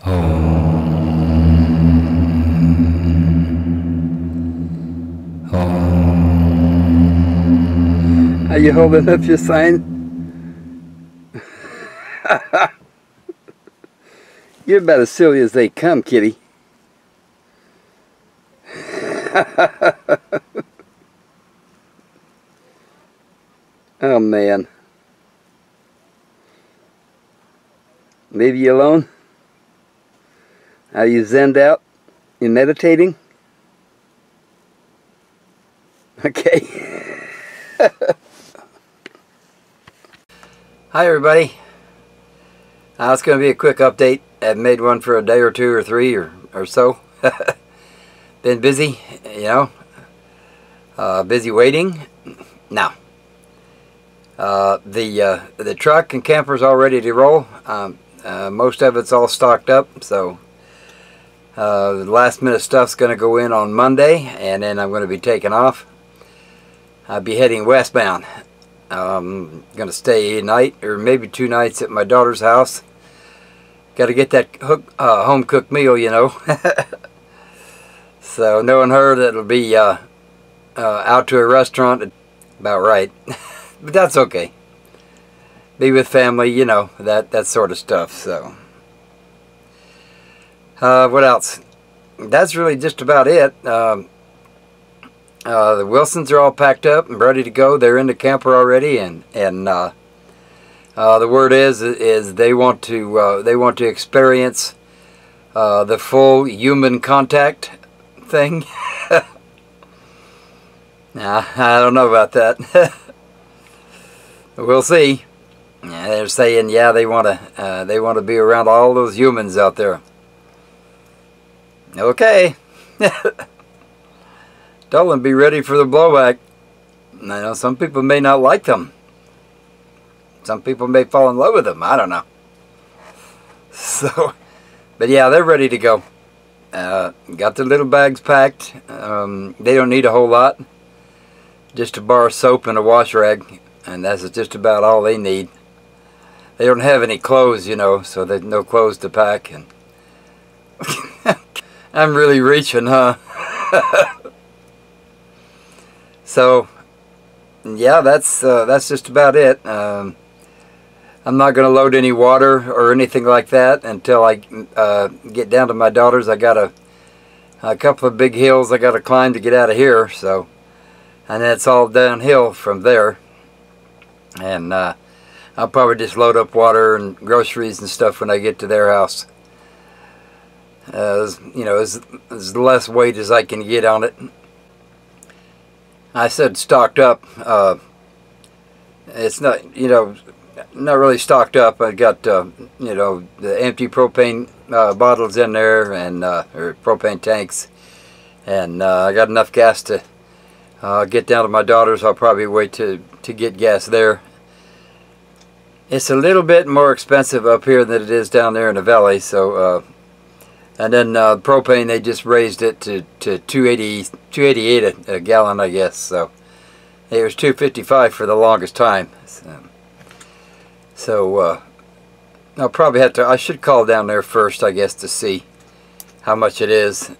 Are you holding up your sign? You're about as silly as they come, kitty. Oh man. Leave you alone? Are you zenned out? You meditating? Okay. Hi everybody. It's going to be a quick update. I've made one for a day or two or three or so. Been busy, you know. Busy waiting. Now, the truck and camper's all ready to roll. Most of it's all stocked up, so the last minute stuff's going to go in on Monday, and then I'm going to be taking off. I'll be heading westbound. I'm going to stay a night or maybe 2 nights at my daughter's house. Got to get that home cooked meal, you know. So knowing her, that'll be out to a restaurant about right. But that's okay. Be with family, you know, that sort of stuff. So what else? That's really just about it. The Wilsons are all packed up and ready to go. They're in the camper already, and the word is they want to experience the full human contact thing. Nah, I don't know about that. We'll see. Yeah, they're saying, yeah, they want to be around all those humans out there. Okay. Tell them be ready for the blowback. I know some people may not like them. Some people may fall in love with them. I don't know. So, but yeah, they're ready to go. Got their little bags packed. They don't need a whole lot. Just a bar of soap and a wash rag, and that's just about all they need. They don't have any clothes, you know, so there's no clothes to pack. And I'm really reaching, huh? So, yeah, that's just about it. I'm not going to load any water or anything like that until I get down to my daughter's. I got a couple of big hills I got to climb to get out of here. So, and then it's all downhill from there. And I'll probably just load up water and groceries and stuff when I get to their house. You know, as less weight as I can get on it. I said stocked up. It's not, you know, not really stocked up. I got, you know, the empty propane bottles in there, and or propane tanks, and I got enough gas to get down to my daughter's. I'll probably wait to get gas there. It's a little bit more expensive up here than it is down there in the valley. So, and then propane, they just raised it to 288 a gallon, I guess. So it was $2.55 for the longest time. So I'll probably have to. I should call down there first, I guess, to see how much it is.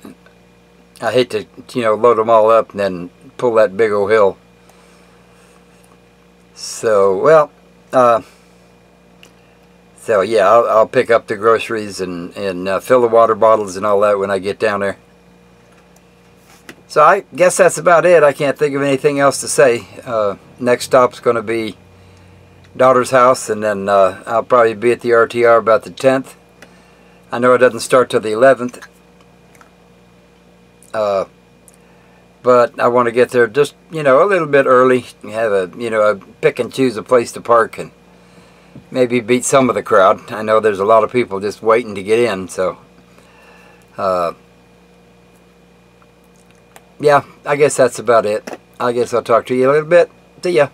I hate to, you know, load them all up and then pull that big old hill. So well. So yeah, I'll pick up the groceries and fill the water bottles and all that when I get down there. So I guess that's about it. I can't think of anything else to say. Next stop's going to be daughter's house, and then I'll probably be at the RTR about the 10th. I know it doesn't start till the 11th. But I want to get there just, you know, a little bit early. Have a, you know, pick and choose a place to park and maybe beat some of the crowd. I know there's a lot of people just waiting to get in, so yeah, I guess that's about it. I guess I'll talk to you a little bit. See ya.